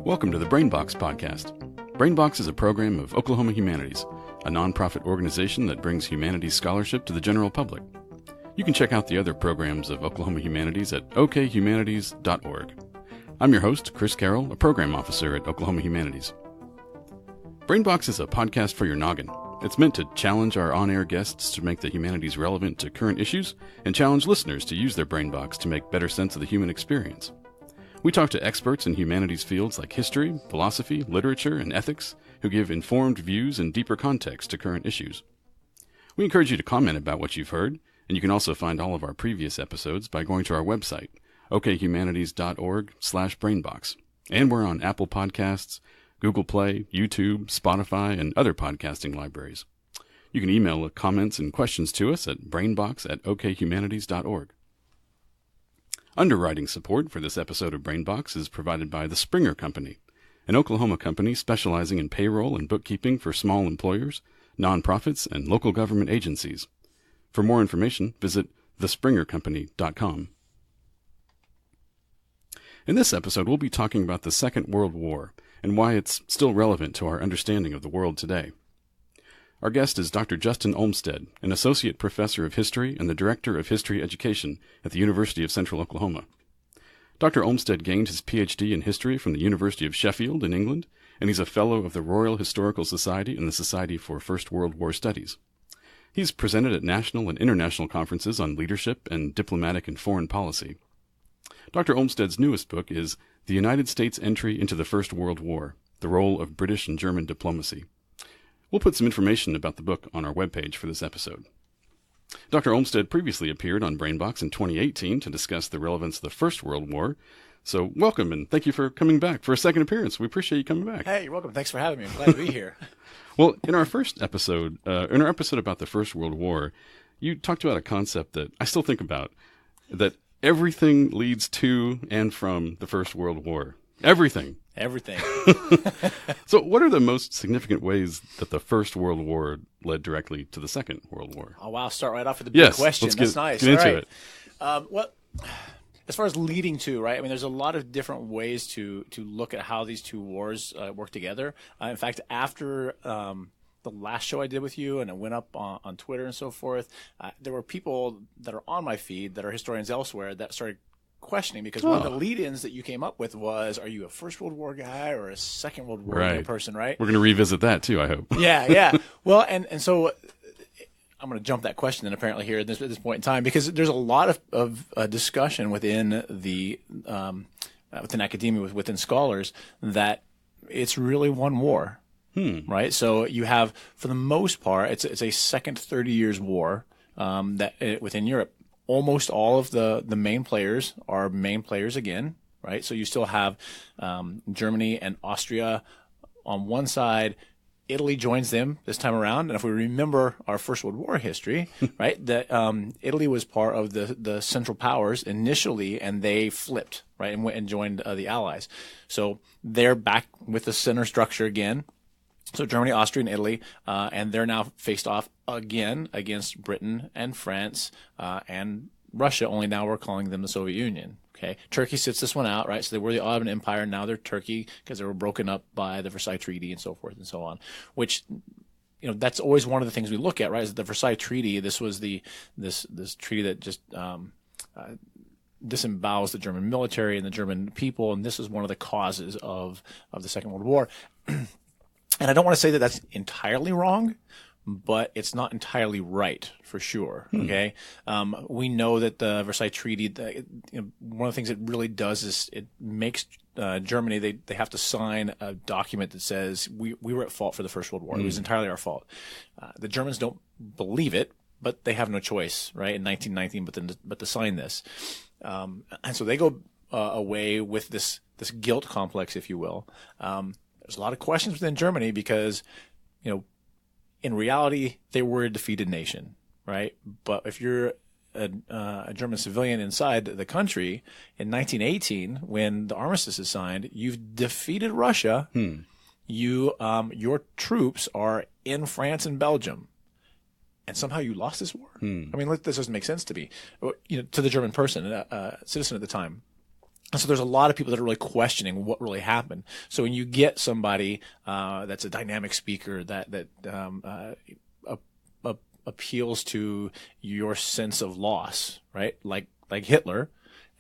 Welcome to the Brainbox Podcast. Brainbox is a program of Oklahoma Humanities, a nonprofit organization that brings humanities scholarship to the general public. You can check out the other programs of Oklahoma Humanities at okhumanities.org. I'm your host, Chris Carroll, a program officer at Oklahoma Humanities. Brainbox is a podcast for your noggin. It's meant to challenge our on-air guests to make the humanities relevant to current issues and challenge listeners to use their brainbox to make better sense of the human experience. We talk to experts in humanities fields like history, philosophy, literature, and ethics who give informed views and deeper context to current issues. We encourage you to comment about what you've heard, and you can also find all of our previous episodes by going to our website, okhumanities.org/brainbox. And we're on Apple Podcasts, Google Play, YouTube, Spotify, and other podcasting libraries. You can email comments and questions to us at brainbox@okhumanities.org. Underwriting support for this episode of Brainbox is provided by the Springer Company, an Oklahoma company specializing in payroll and bookkeeping for small employers, nonprofits, and local government agencies. For more information, visit thespringercompany.com. In this episode, we'll be talking about the Second World War and why it's still relevant to our understanding of the world today. Our guest is Dr. Justin Olmstead, an associate professor of history and the director of history education at the University of Central Oklahoma. Dr. Olmstead gained his Ph.D. in history from the University of Sheffield in England, and he's a fellow of the Royal Historical Society and the Society for First World War Studies. He's presented at national and international conferences on leadership and diplomatic and foreign policy. Dr. Olmstead's newest book is The United States' Entry into the First World War, The Role of British and German Diplomacy. We'll put some information about the book on our webpage for this episode. Dr. Olmstead previously appeared on Brainbox in 2018 to discuss the relevance of the First World War. So welcome, and thank you for coming back for a second appearance. We appreciate you coming back. Hey, you're welcome. Thanks for having me. I'm glad to be here. Well, in our episode about the First World War, you talked about a concept that I still think about, that everything leads to and from the First World War. Everything. So what are the most significant ways that the First World War led directly to the Second World War? Oh, wow. Start right off with the big question. That's nice. Get into it. Well, as far as leading to, right, I mean, there's a lot of different ways to look at how these two wars work together. In fact, after the last show I did with you, and it went up on Twitter and so forth, there were people that are on my feed that are historians elsewhere that started questioning, because one of the lead-ins that you came up with was, are you a First World War guy or a Second World War person, right? We're going to revisit that too, I hope. Yeah. Well, and so I'm going to jump that question then apparently here at this point in time, because there's a lot of discussion within the within academia, within scholars, that it's really one war, right? So you have, for the most part, it's a second 30 years war within Europe. Almost all of the main players are main players again, right? So you still have Germany and Austria on one side. Italy joins them this time around. And if we remember our First World War history, right, that Italy was part of the Central Powers initially, and they flipped, right, and went and joined the Allies. So they're back with the center structure again. So Germany, Austria, and Italy, and they're now faced off again against Britain and France and Russia, only now we're calling them the Soviet Union. Okay, Turkey sits this one out, right? So they were the Ottoman Empire, now they're Turkey because they were broken up by the Versailles Treaty and so forth and so on, which, you know, that's always one of the things we look at, right? Is the Versailles Treaty. This was this treaty that just disembowels the German military and the German people, and this is one of the causes of the Second World War. And I don't want to say that that's entirely wrong, but it's not entirely right for sure. Okay, we know that the Versailles Treaty, one of the things it really does is it makes Germany, they have to sign a document that says we were at fault for the First World War. It was entirely our fault. The Germans don't believe it, but they have no choice, right? In 1919, but to sign this, and so they go away with this guilt complex, if you will. There's a lot of questions within Germany because, you know, in reality, they were a defeated nation, right? But if you're a German civilian inside the country in 1918, when the armistice is signed, you've defeated Russia. Your troops are in France and Belgium, and somehow you lost this war. I mean, this doesn't make sense to me, to the German person, citizen at the time. And so there's a lot of people that are really questioning what really happened. So when you get somebody that's a dynamic speaker that appeals to your sense of loss, right? Like Hitler,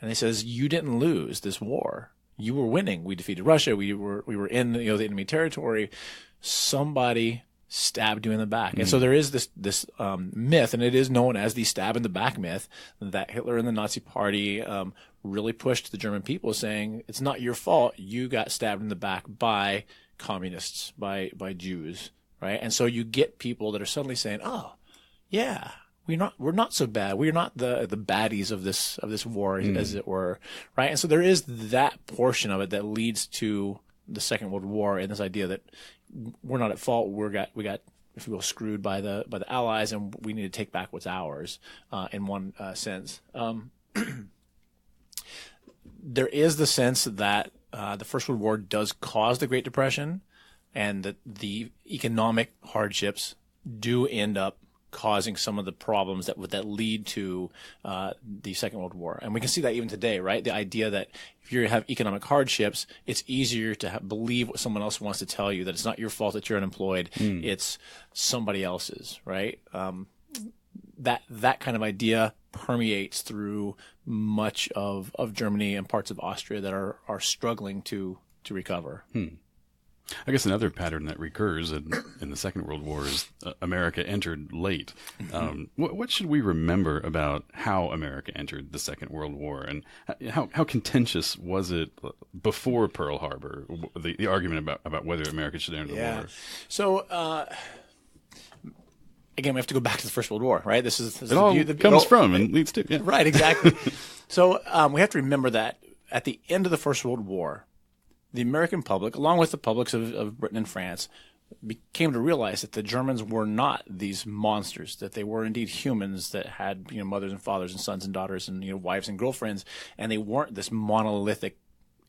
and he says, you didn't lose this war. You were winning. We defeated Russia. We were in the enemy territory. Somebody stabbed you in the back. And so there is this myth, and it is known as the stab in the back myth, that Hitler and the Nazi Party really pushed the German people, saying it's not your fault. You got stabbed in the back by communists, by Jews, right? And so you get people that are suddenly saying, oh, yeah, we're not so bad. We're not the baddies of this war, as it were, right? And so there is that portion of it that leads to the Second World War, and this idea that we're not at fault. We got, if you will, screwed by the Allies, and we need to take back what's ours, in one sense. There is the sense that the First World War does cause the Great Depression, and that the economic hardships do end up causing some of the problems that lead to the Second World War. And we can see that even today, right? The idea that if you have economic hardships, it's easier to believe what someone else wants to tell you, that it's not your fault that you're unemployed, it's somebody else's, right? That kind of idea permeates through much of Germany and parts of Austria that are struggling to recover. I guess another pattern that recurs in the Second World War is America entered late. What should we remember about how America entered the Second World War, and how contentious was it before Pearl Harbor? The argument about whether America should enter the war. So again, we have to go back to the First World War, right? This it all comes from and leads to. Yeah. Right, exactly. So we have to remember that at the end of the First World War, the American public, along with the publics of Britain and France, came to realize that the Germans were not these monsters, that they were indeed humans that had, mothers and fathers and sons and daughters and, wives and girlfriends, and they weren't this monolithic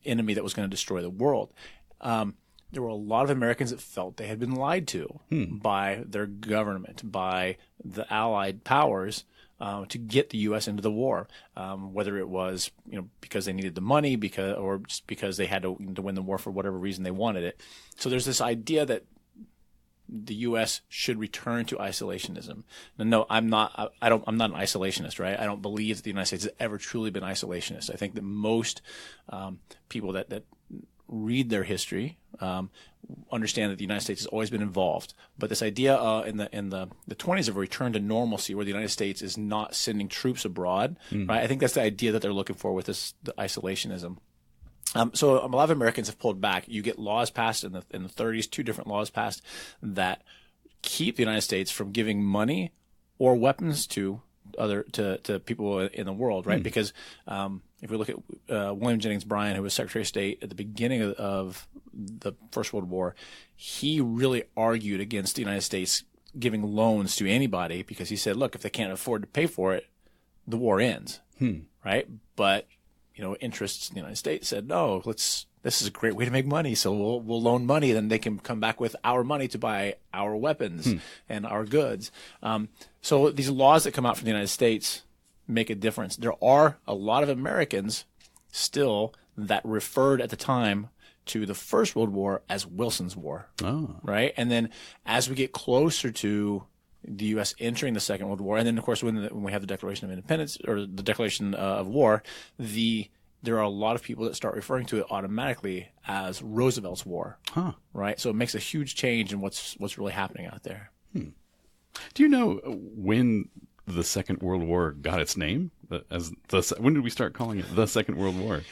enemy that was going to destroy the world. There were a lot of Americans that felt they had been lied to by their government, by the Allied powers, to get the U.S. into the war, whether it was because they needed the money, or just because they had to win the war for whatever reason they wanted it. So there's this idea that the U.S. should return to isolationism. Now, no, I'm not an isolationist, right? I don't believe that the United States has ever truly been isolationist. I think that most people that read their history understand that the United States has always been involved. But this idea in the 20s of a return to normalcy, where the United States is not sending troops abroad, right? I think that's the idea that they're looking for with the isolationism. So a lot of Americans have pulled back. You get laws passed in the 30s, 2 different laws passed that keep the United States from giving money or weapons to people in the world, right? Because if we look at William Jennings Bryan, who was Secretary of State at the beginning of the First World War, he really argued against the United States giving loans to anybody, because he said, look, if they can't afford to pay for it, the war ends, right? But interests in the United States said, no, this is a great way to make money, so we'll loan money, then they can come back with our money to buy our weapons and our goods. So these laws that come out from the United States make a difference. There are a lot of Americans still that referred at the time to the First World War as Wilson's War, right? And then as we get closer to the U.S. entering the Second World War, and then of course when we have the Declaration of Independence, or the Declaration of War, there are a lot of people that start referring to it automatically as Roosevelt's War, right? So it makes a huge change in what's really happening out there. Do you know when the Second World War got its name? When did we start calling it the Second World War?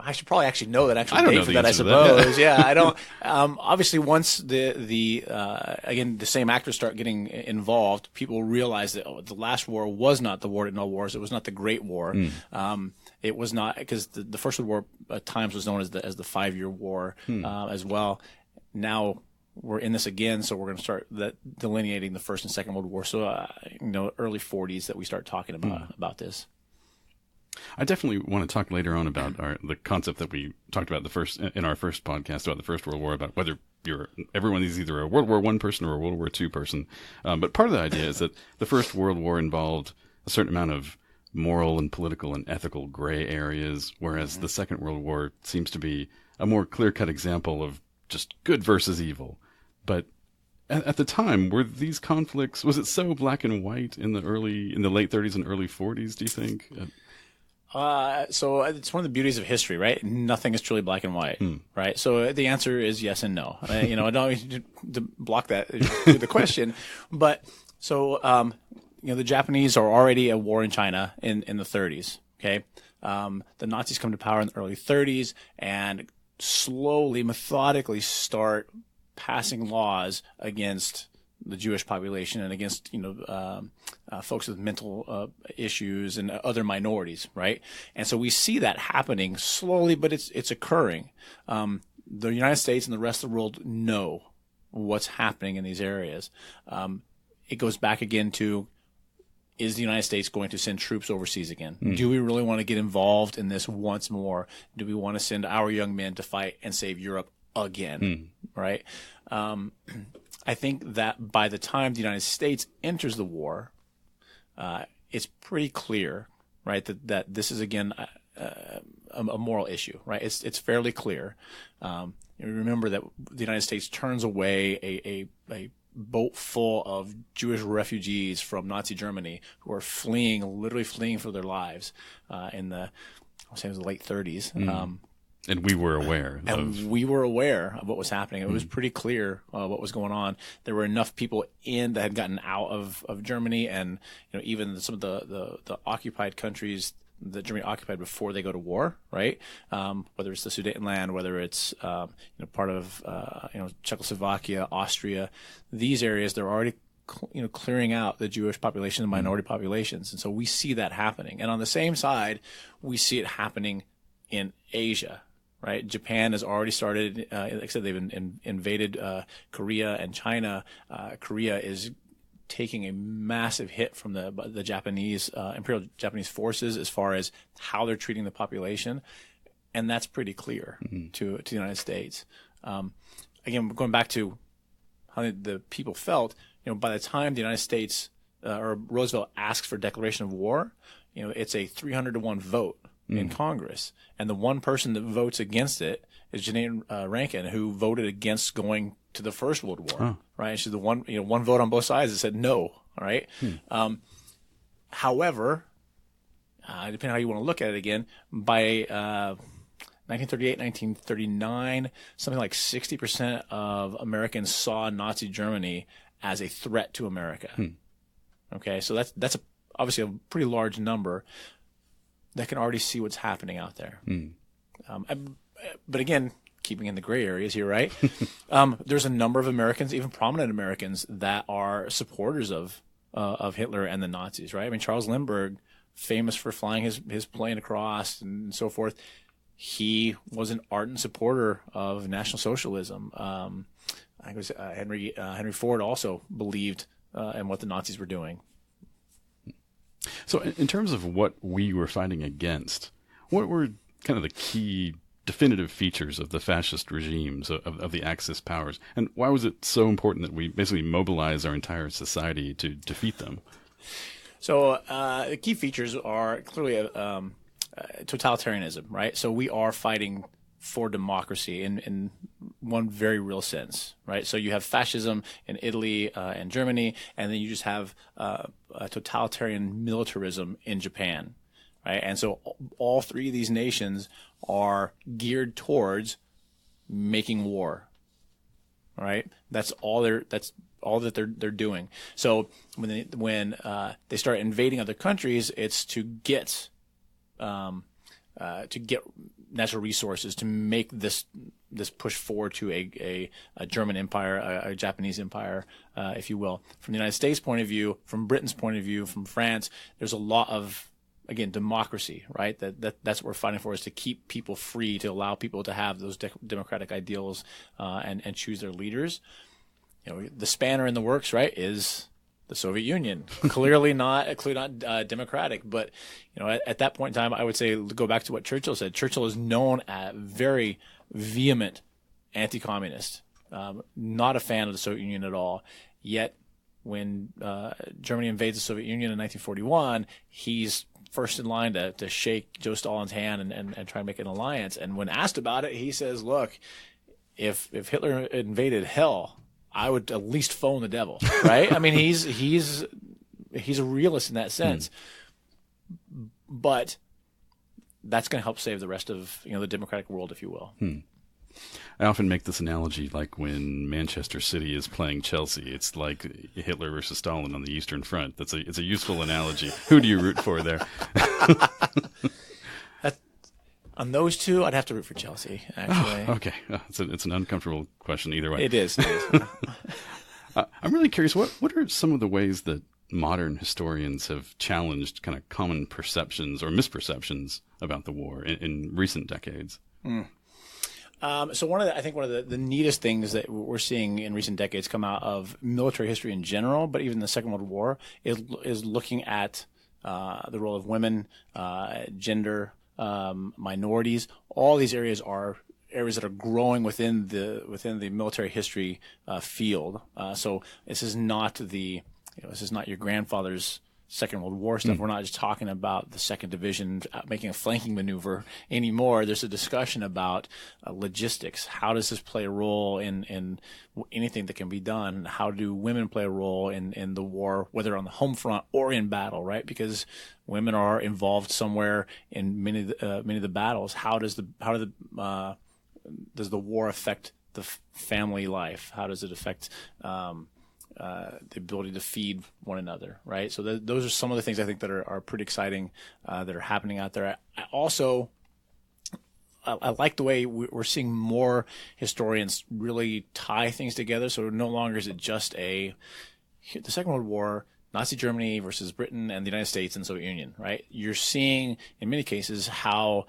I should probably actually know that I don't know for that, I suppose. Yeah, I don't. Obviously, once again the same actors start getting involved, people realize that the last war was not the war to no wars. It was not the Great War. It was not, because the First World War at times was known as the 5-year war as well. Now we're in this again, so we're going to start delineating the First and Second World War. So early 40s that we start talking about this. I definitely want to talk later on about the concept that we talked about in our first podcast about the First World War, about whether everyone is either a World War I person or a World War II person. But part of the idea is that the First World War involved a certain amount of moral and political and ethical gray areas, whereas the Second World War seems to be a more clear-cut example of just good versus evil. But at the time, were these conflicts, was it so black and white in the late 30s and early 40s, do you think? So it's one of the beauties of history, right? Nothing is truly black and white, right? So the answer is yes and no. I don't need to block that the question, but so the Japanese are already at war in China in the 30s. Okay, the Nazis come to power in the early 30s and slowly, methodically start passing laws against the Jewish population and against folks with mental issues and other minorities, right? And so we see that happening slowly, but it's occurring. The United States and the rest of the world know what's happening in these areas. It goes back again to, is the United States going to send troops overseas again? Do we really want to get involved in this once more? Do we want to send our young men to fight and save Europe again, right? I think that by the time the United States enters the war, it's pretty clear, right, that this is again a moral issue, right? It's fairly clear. Remember that the United States turns away a boat full of Jewish refugees from Nazi Germany who are literally fleeing for their lives in the late 30s. And we were aware. We were aware of what was happening. It was pretty clear what was going on. There were enough people that had gotten out of Germany, and even some of the occupied countries that Germany occupied before they go to war, right? Whether it's the Sudetenland, whether it's part of Czechoslovakia, Austria, these areas, they're already clearing out the Jewish population, the minority populations, and so we see that happening. And on the same side, we see it happening in Asia. Right, Japan has already started. Like I said, they've invaded Korea and China. Korea is taking a massive hit from the Japanese Imperial Japanese forces as far as how they're treating the population, and that's pretty clear to the United States. Again, going back to how the people felt, by the time the United States or Roosevelt asks for a declaration of war, it's a 300-1 vote in Congress, and the one person that votes against it is Janae Rankin, who voted against going to the First World War. Right? She's the one vote on both sides that said no. All right. However, depending on how you want to look at it, again, by 1938, 1939, something like 60% of Americans saw Nazi Germany as a threat to America. Okay, so that's obviously a pretty large number that can already see what's happening out there. But again, keeping in the gray areas here, right? There's a number of Americans, even prominent Americans, that are supporters of Hitler and the Nazis, right? I mean, Charles Lindbergh, famous for flying his plane across and so forth, he was an ardent supporter of National Socialism. I think it was Henry Ford also believed in what the Nazis were doing. So in terms of what we were fighting against, what were kind of the key definitive features of the fascist regimes of the Axis powers, and why was it so important that we basically mobilize our entire society to defeat them? So the key features are clearly totalitarianism, right? So we are fighting for democracy in one very real sense, right? So you have fascism in Italy and Germany, and then you just have totalitarian militarism in Japan, right? And so all three of these nations are geared towards making war, right? That's all that they're doing. So when they start invading other countries, it's to get natural resources to make this push forward to a German empire, a Japanese empire, if you will. From the United States point of view, from Britain's point of view, from France, there's a lot of, again, democracy, right? That's what we're fighting for, is to keep people free, to allow people to have those democratic ideals and choose their leaders. The spanner in the works, right, is the Soviet Union, clearly not democratic. But at that point in time, I would say go back to what Churchill said. Churchill is known as very vehement anti-communist, not a fan of the Soviet Union at all. Yet when Germany invades the Soviet Union in 1941, he's first in line to shake Joe Stalin's hand and try to make an alliance. And when asked about it, he says, "Look, if Hitler invaded hell, I would at least phone the devil." Right? I mean, he's a realist in that sense. But that's going to help save the rest of the democratic world, if you will. I often make this analogy like when Manchester City is playing Chelsea. It's like Hitler versus Stalin on the Eastern Front. It's a useful analogy. Who do you root for there? On those two, I'd have to root for Chelsea, actually. Oh, okay. It's an uncomfortable question either way. It is. I'm really curious, what are some of the ways that modern historians have challenged kind of common perceptions or misperceptions about the war in recent decades? So one of the neatest things that we're seeing in recent decades come out of military history in general, but even the Second World War, is looking at the role of women, gender, minorities. All these areas are areas that are growing within the military history field. So this is not your grandfather's Second World War stuff. We're not just talking about the Second Division making a flanking maneuver anymore. There's a discussion about logistics. How does this play a role in anything that can be done? How do women play a role in the war, whether on the home front or in battle, right? Because women are involved somewhere in many of the battles. How does the war affect the family life? How does it affect the ability to feed one another, right? So those are some of the things I think that are pretty exciting that are happening out there. I like the way we're seeing more historians really tie things together. So no longer is it just the Second World War, Nazi Germany versus Britain and the United States and the Soviet Union, right? You're seeing in many cases how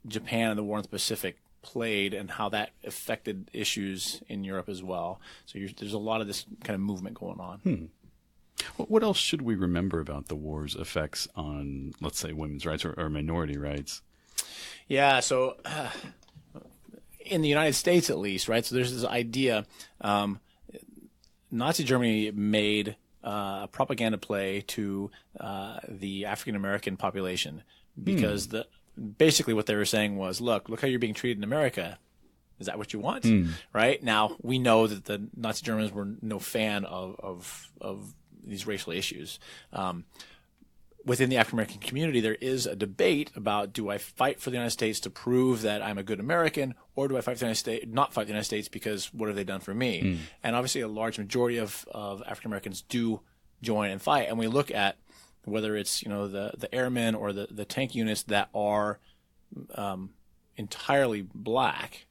Japan and the war in the Pacific played and how that affected issues in Europe as well. So there's a lot of this kind of movement going on. What else should we remember about the war's effects on, let's say, women's rights or minority rights? Yeah, so in the United States at least, right? So there's this idea, Nazi Germany made a propaganda play to the African American population because basically what they were saying was, look how you're being treated in America. Is that what you want? Right? Now, we know that the Nazi Germans were no fan of these racial issues. Within the African American community, there is a debate about, do I fight for the United States to prove that I'm a good American, or do I fight for the United States, not fight the United States because what have they done for me? And obviously a large majority of African Americans do join and fight. And we look at whether it's the airmen or the tank units that are entirely black,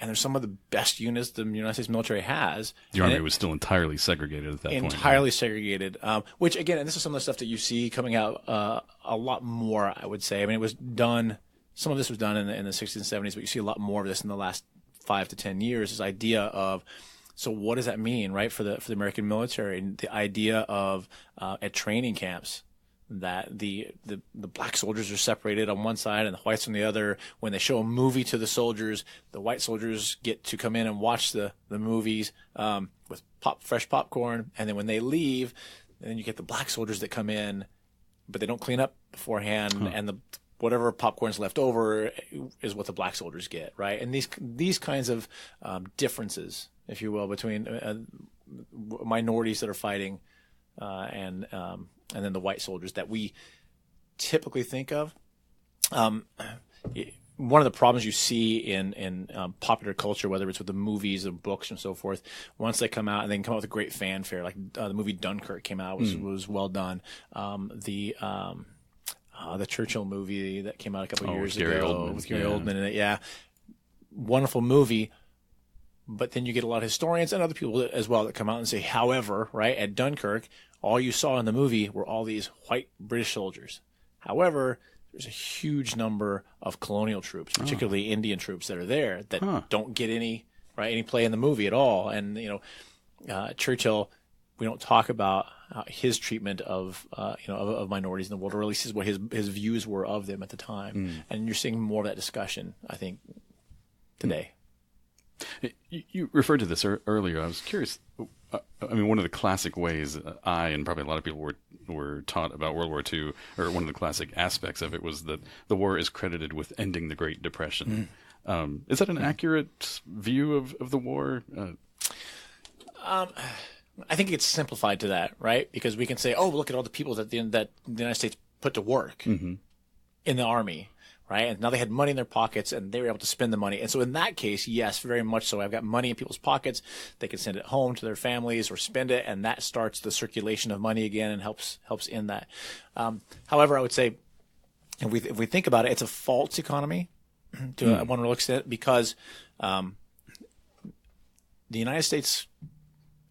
and they're some of the best units the United States military has. The Army was still entirely segregated at that point. Entirely segregated, which again, and this is some of the stuff that you see coming out a lot more, I would say. I mean, it was done. Some of this was done in the 60s and 70s, but you see a lot more of this in the last 5 to 10 years. This idea of, so what does that mean, right, for the American military? And the idea of at training camps that the black soldiers are separated on one side and the whites on the other. When they show a movie to the soldiers, the white soldiers get to come in and watch the movies with fresh popcorn, and then when they leave, then you get the black soldiers that come in, but they don't clean up beforehand, and whatever popcorn's left over is what the black soldiers get, right? And these kinds of differences, if you will, between minorities that are fighting and then the white soldiers that we typically think of. One of the problems you see in popular culture, whether it's with the movies or books and so forth, once they come out and they can come out with a great fanfare, like the movie Dunkirk came out, was well done. The Churchill movie that came out a couple of years ago with Gary Oldman in it, yeah, wonderful movie. But then you get a lot of historians and other people as well that come out and say, however, right, at Dunkirk, all you saw in the movie were all these white British soldiers. However, there's a huge number of colonial troops, particularly Indian troops that are there that don't get any play in the movie at all. And Churchill we don't talk about his treatment of of minorities in the world, or at least what his views were of them at the time. And you're seeing more of that discussion, I think, today. You referred to this earlier. I was curious. I mean, one of the classic ways I and probably a lot of people were taught about World War II, or one of the classic aspects of it, was that the war is credited with ending the Great Depression. Is that an accurate view of the war? I think it's simplified to that, right? Because we can say, oh, look at all the people that the United States put to work in the army, right? And now they had money in their pockets and they were able to spend the money. And so in that case, yes, very much so. I've got money in people's pockets. They can send it home to their families or spend it, and that starts the circulation of money again and helps in that. However, I would say if we think about it, it's a false economy to one real extent, because the United States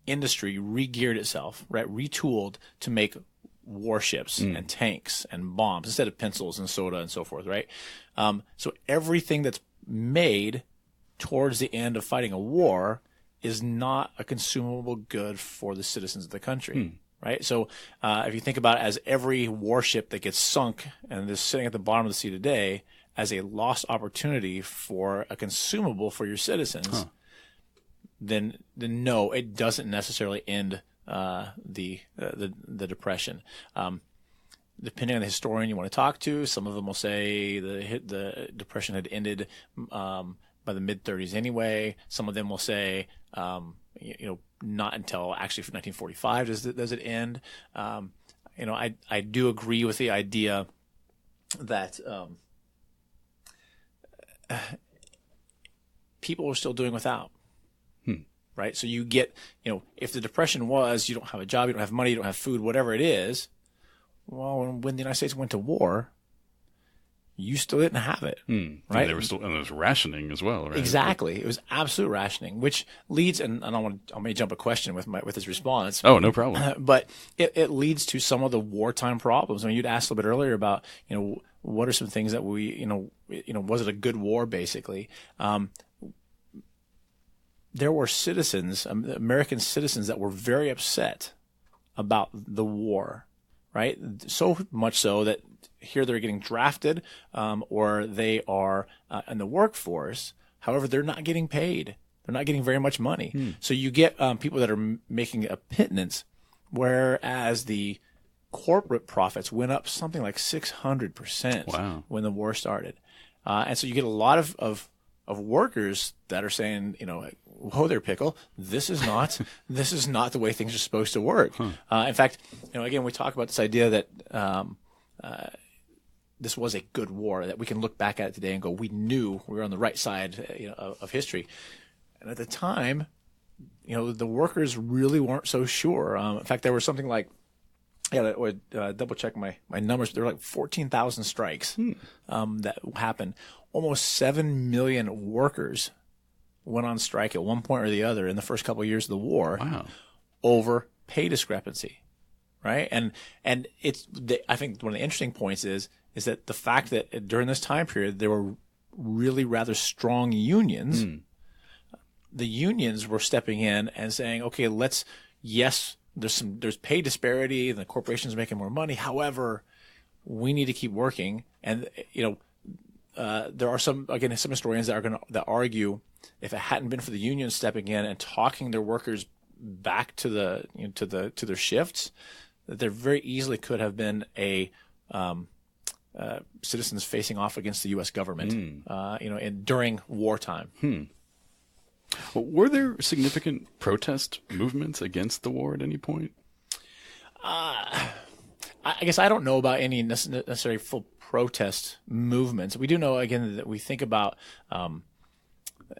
industry re-geared itself, right, retooled to make warships and tanks and bombs instead of pencils and soda and so forth, right? So everything that's made towards the end of fighting a war is not a consumable good for the citizens of the country, right? So if you think about it as every warship that gets sunk and is sitting at the bottom of the sea today as a lost opportunity for a consumable for your citizens, then no, it doesn't necessarily end the depression. Depending on the historian you want to talk to, some of them will say the depression had ended by the mid 30s anyway. Some of them will say not until actually 1945 does it end. I do agree with the idea that people are still doing without. Right? So you get, if the depression was you don't have a job, you don't have money, you don't have food, whatever it is, well, when the United States went to war, you still didn't have it. Right? And there was rationing as well, right? Exactly. It was absolute rationing, which leads, and I may jump a question with his response. Oh, no problem. But it leads to some of the wartime problems. I mean, you'd asked a little bit earlier about, what are some things that we, was it a good war, basically? There were citizens, American citizens, that were very upset about the war, right? So much so that here they're getting drafted, or they are in the workforce. However, they're not getting paid. They're not getting very much money. So you get people that are making a pittance, whereas the corporate profits went up something like 600% when the war started. And so you get a lot of workers that are saying, whoa there, pickle, this is not the way things are supposed to work. In fact, again, we talk about this idea that this was a good war, that we can look back at it today and go, we knew we were on the right side of history. And at the time, the workers really weren't so sure. In fact, there was something like, I would double check my numbers. There were like 14,000 strikes that happened. Almost 7 million workers went on strike at one point or the other in the first couple of years of the war over pay discrepancy, right? And I think one of the interesting points is that the fact that during this time period there were really rather strong unions. The unions were stepping in and saying, okay, there's pay disparity and the corporations are making more money. However, we need to keep working. And, there are some historians that argue if it hadn't been for the unions stepping in and talking their workers back to their shifts, that there very easily could have been citizens facing off against the U.S. government, during wartime. Were there significant protest movements against the war at any point? I guess I don't know about any necessarily full protest movements. We do know, again, that we think about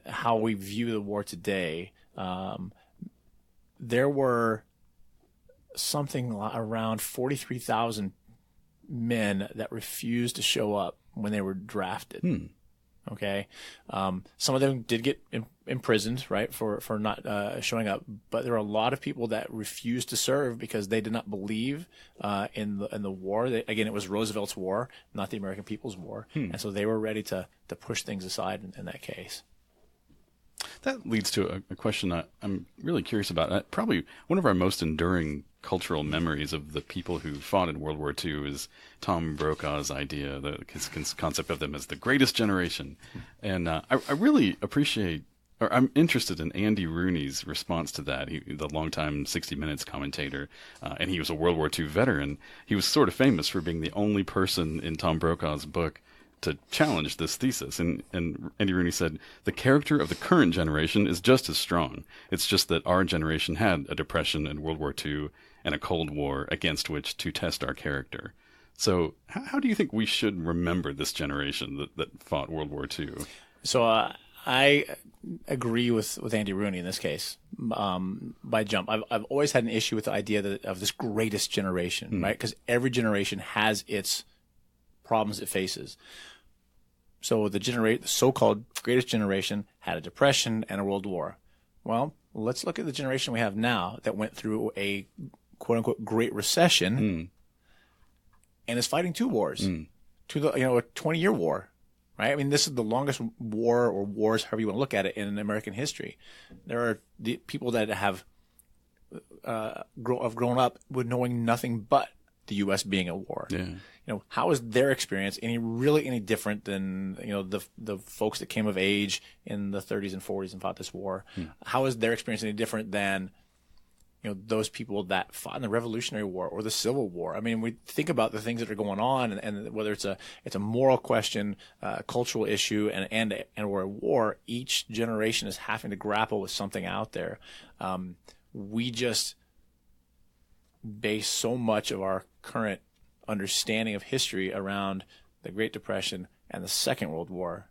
how we view the war today. There were something around 43,000 men that refused to show up when they were drafted. Okay. Some of them did get imprisoned, right, for not showing up. But there are a lot of people that refused to serve because they did not believe in the war. Again, it was Roosevelt's war, not the American people's war. And so they were ready to push things aside in that case. That leads to a question I'm really curious about. Probably one of our most enduring cultural memories of the people who fought in World War II is Tom Brokaw's idea, his concept of them as the greatest generation. And I really appreciate, or I'm interested in Andy Rooney's response to that. The longtime 60 Minutes commentator, and he was a World War II veteran. He was sort of famous for being the only person in Tom Brokaw's book to challenge this thesis. And Andy Rooney said, the character of the current generation is just as strong. It's just that our generation had a depression and World War II and a Cold War against which to test our character. So how do you think we should remember this generation that fought World War II? So I agree with Andy Rooney in this case by jump. I've always had an issue with the idea of this greatest generation, right? Because every generation has its problems it faces. So the so-called greatest generation had a depression and a world war. Well, let's look at the generation we have now that went through a quote-unquote Great Recession and is fighting two wars, a 20-year war, right? I mean, this is the longest war or wars, however you want to look at it, in American history. There are the people that have grown up with knowing nothing but the U.S. being at war. Yeah. How is their experience any different than the folks that came of age in the 30s and 40s and fought this war? How is their experience any different than those people that fought in the Revolutionary War or the Civil War? I mean, we think about the things that are going on, and whether it's a moral question, cultural issue, and or a war. Each generation is having to grapple with something out there. We just base so much of our current understanding of history around the Great Depression and the Second World War.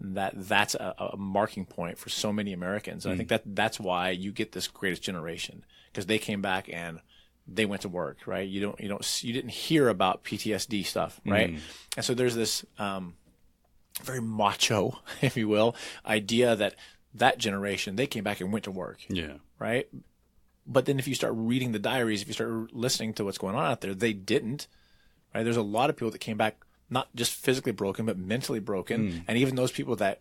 That's a marking point for so many Americans. And I think that's why you get this greatest generation, because they came back and they went to work, right? You didn't hear about PTSD stuff, right? And so there's this very macho, if you will, idea that generation, they came back and went to work, right? But then if you start reading the diaries, if you start listening to what's going on out there, they didn't, right? There's a lot of people that came back not just physically broken, but mentally broken. And even those people that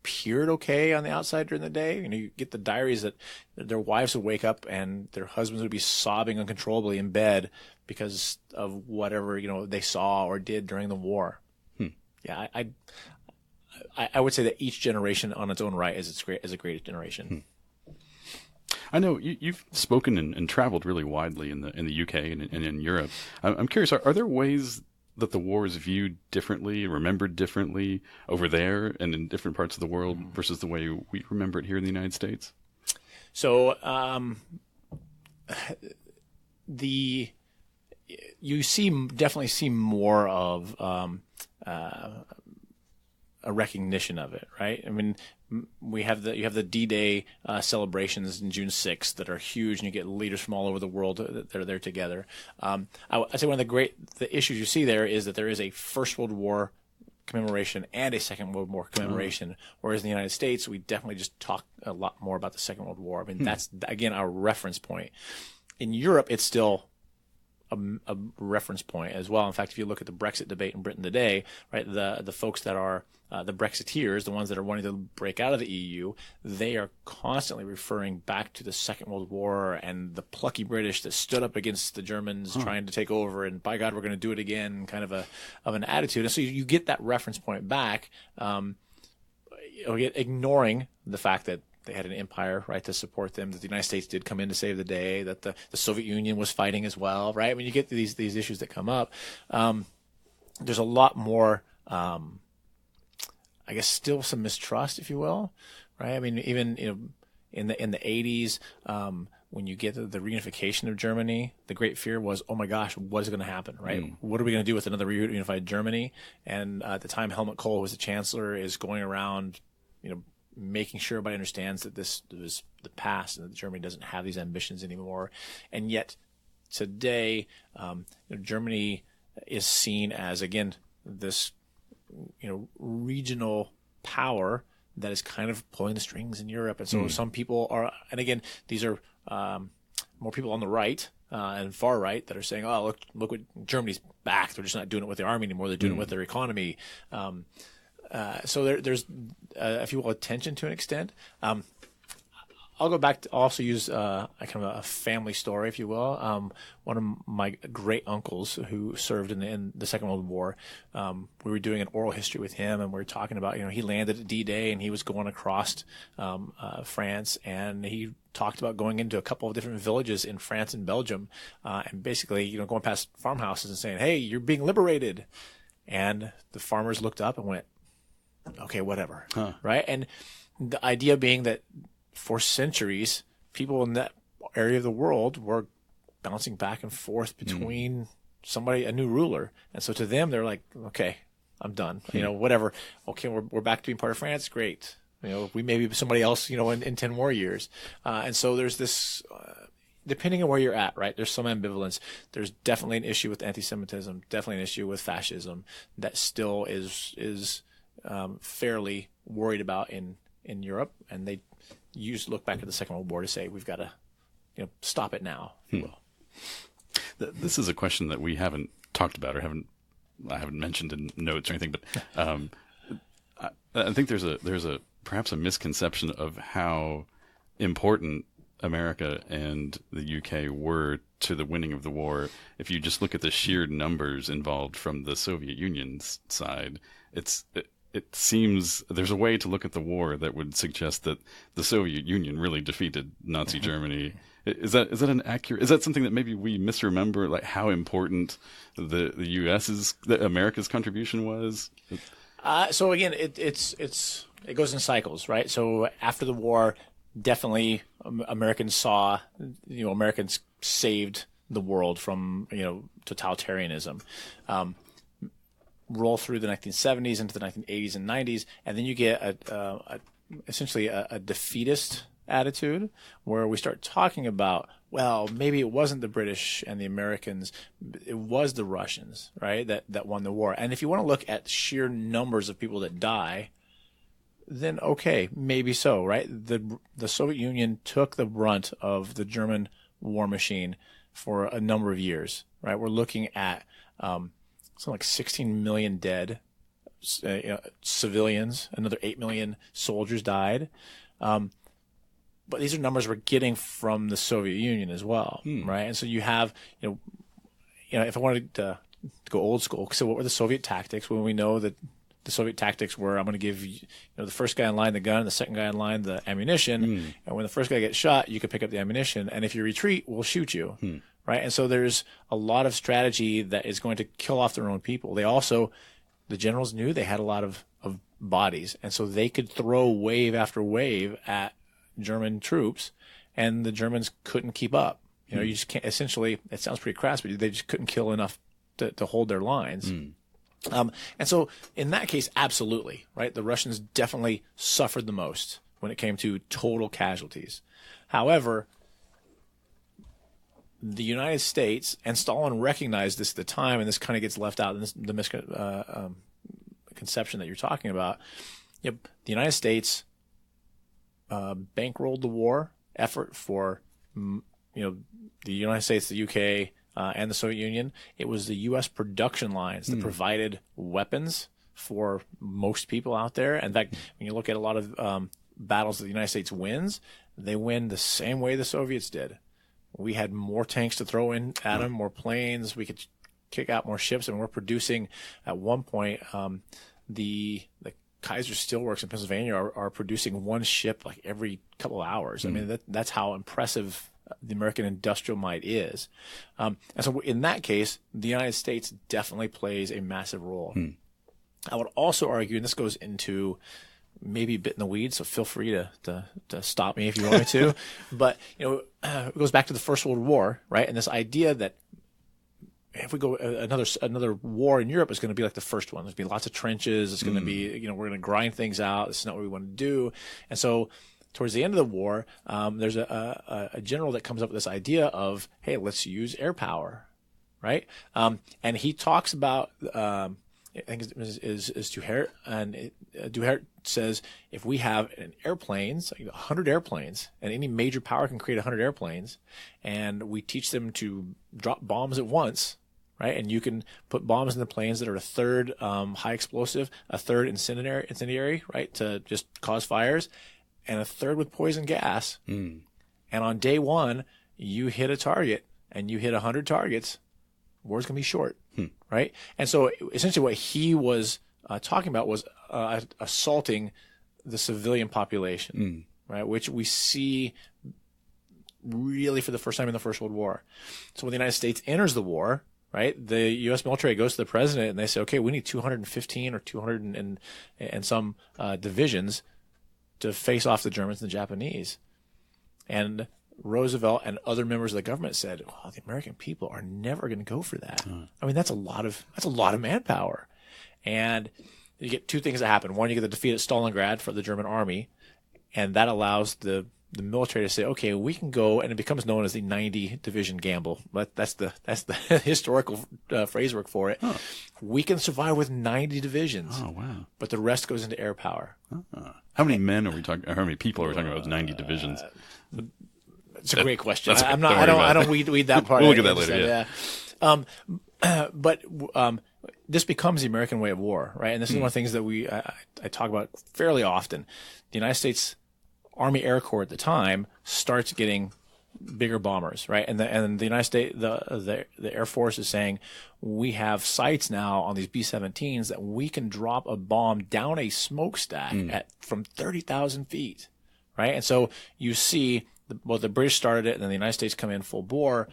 appeared okay on the outside during the day, you get the diaries that their wives would wake up and their husbands would be sobbing uncontrollably in bed because of whatever, they saw or did during the war. Yeah, I would say that each generation on its own right is a great generation. I know you've spoken and traveled really widely in the UK and in Europe. I'm curious, are there ways that the war is viewed differently, remembered differently over there and in different parts of the world versus the way we remember it here in the United States? So you definitely see more of a recognition of it, right? I mean, you have the D-Day celebrations in June 6th that are huge, and you get leaders from all over the world that are there together. I'd say one of the issues you see there is that there is a First World War commemoration and a Second World War commemoration, whereas in the United States, we definitely just talk a lot more about the Second World War. I mean, that's, again, our reference point. In Europe, it's still a reference point as well. In fact, if you look at the Brexit debate in Britain today, right, the folks that are the Brexiteers, the ones that are wanting to break out of the EU, they are constantly referring back to the Second World War and the plucky British that stood up against the Germans trying to take over, and by God, we're going to do it again, kind of an attitude. And so you get that reference point back, ignoring the fact that they had an empire, right, to support them, that the United States did come in to save the day, that the Soviet Union was fighting as well, right? I mean, you get these issues that come up. There's a lot more, I guess, still some mistrust, if you will, right? I mean, even in the 80s, when you get the reunification of Germany, the great fear was, oh my gosh, what is going to happen, right? What are we going to do with another reunified Germany? And at the time, Helmut Kohl, who was the chancellor, is going around, making sure everybody understands that this was the past and that Germany doesn't have these ambitions anymore. And yet today, Germany is seen as, again, this, regional power that is kind of pulling the strings in Europe. And so some people are, and again, these are more people on the right and far right that are saying, oh, look what Germany's back. They're just not doing it with the army anymore. They're doing it with their economy. there's, if you will, attention to an extent. I'll go back to also use a kind of a family story, if you will. One of my great uncles who served in the Second World War, we were doing an oral history with him, and we were talking about, he landed at D-Day and he was going across France, and he talked about going into a couple of different villages in France and Belgium, and basically, going past farmhouses and saying, "Hey, you're being liberated," and the farmers looked up and went, "Okay, whatever," right? And the idea being that for centuries, people in that area of the world were bouncing back and forth between a new ruler. And so to them, they're like, "Okay, I'm done. Whatever. Okay, we're back to being part of France. Great. We may be somebody else, in 10 more years." And so there's this, depending on where you're at, right? There's some ambivalence. There's definitely an issue with anti-Semitism, definitely an issue with fascism that still is fairly worried about in Europe. And they look back at the Second World War to say, we've got to, stop it now. This is a question that we haven't talked about or I haven't mentioned in notes or anything, but I think there's perhaps a misconception of how important America and the UK were to the winning of the war. If you just look at the sheer numbers involved from the Soviet Union's side, it seems there's a way to look at the war that would suggest that the Soviet Union really defeated Nazi Germany. Is that something that maybe we misremember, like how important America's contribution was? So again, it goes in cycles, right? So after the war, definitely Americans saw, Americans saved the world from, totalitarianism. Roll through the 1970s into the 1980s and 90s, and then you get essentially a defeatist attitude where we start talking about, well, maybe it wasn't the British and the Americans, it was the Russians, right, that won the war. And if you want to look at sheer numbers of people that die, then okay, maybe so, right? The Soviet Union took the brunt of the German war machine for a number of years, right? We're looking at something like 16 million dead civilians, another 8 million soldiers died. But these are numbers we're getting from the Soviet Union as well, right? And so you have, if I wanted to go old school, so what were the Soviet tactics? When we know that the Soviet tactics were, I'm going to give the first guy in line the gun, the second guy in line the ammunition, and when the first guy gets shot, you can pick up the ammunition, and if you retreat, we'll shoot you. Right. And so there's a lot of strategy that is going to kill off their own people. The generals knew they had a lot of bodies. And so they could throw wave after wave at German troops, and the Germans couldn't keep up. You just can't, essentially, it sounds pretty crass, but they just couldn't kill enough to hold their lines. And so in that case, absolutely. Right. The Russians definitely suffered the most when it came to total casualties. However, the United States, and Stalin recognized this at the time, and this kind of gets left out in the misconception that you're talking about. The United States bankrolled the war effort for, the United States, the UK, and the Soviet Union. It was the U.S. production lines that provided weapons for most people out there. In fact, when you look at a lot of battles that the United States wins, they win the same way the Soviets did. We had more tanks to throw in at them, more planes. We could kick out more ships, and we're producing. At one point, the Kaiser Steelworks in Pennsylvania are producing one ship like every couple of hours. I mean, that's how impressive the American industrial might is. And so in that case, the United States definitely plays a massive role. I would also argue, and this goes into maybe a bit in the weeds, so feel free to stop me if you want me to. But, it goes back to the First World War, right? And this idea that if we go another war in Europe is going to be like the first one. There's going to be lots of trenches. It's going to be, we're going to grind things out. This is not what we want to do. And so towards the end of the war, there's a general that comes up with this idea of, hey, let's use air power, right? And he talks about, I think is Duhart, and Duhart says if we have airplanes, 100 airplanes, and any major power can create 100 airplanes, and we teach them to drop bombs at once, right? And you can put bombs in the planes that are a third high explosive, a third incendiary, right, to just cause fires, and a third with poison gas. And on day one, you hit a target and you hit 100 targets, war's going to be short, right? And so essentially what he was talking about was assaulting the civilian population, right, which we see really for the first time in the First World War. So when the United States enters the war, right, the U.S. military goes to the president and they say, okay, we need 215 or 200 and some divisions to face off the Germans and the Japanese. And Roosevelt and other members of the government said, "Oh, the American people are never going to go for that." I mean, that's a lot of manpower. And you get two things that happen. One, you get the defeat at Stalingrad for the German army, and that allows the military to say, okay, we can go, and it becomes known as the 90 division gamble. But that's the historical phrasework for it. We can survive with 90 divisions. Oh, wow. But the rest goes into air power. How many men are we talking, or how many people are we talking about with 90 divisions? It's a great question. Okay. I don't weed that part. We'll look at that later. Yeah. But this becomes the American way of war, right? And this is one of the things that I talk about fairly often. The United States Army Air Corps at the time starts getting bigger bombers, right? And the United States, the Air Force is saying, we have sights now on these B-17s that we can drop a bomb down a smokestack from 30,000 feet, right? And so you see, the British started it, and then the United States come in full bore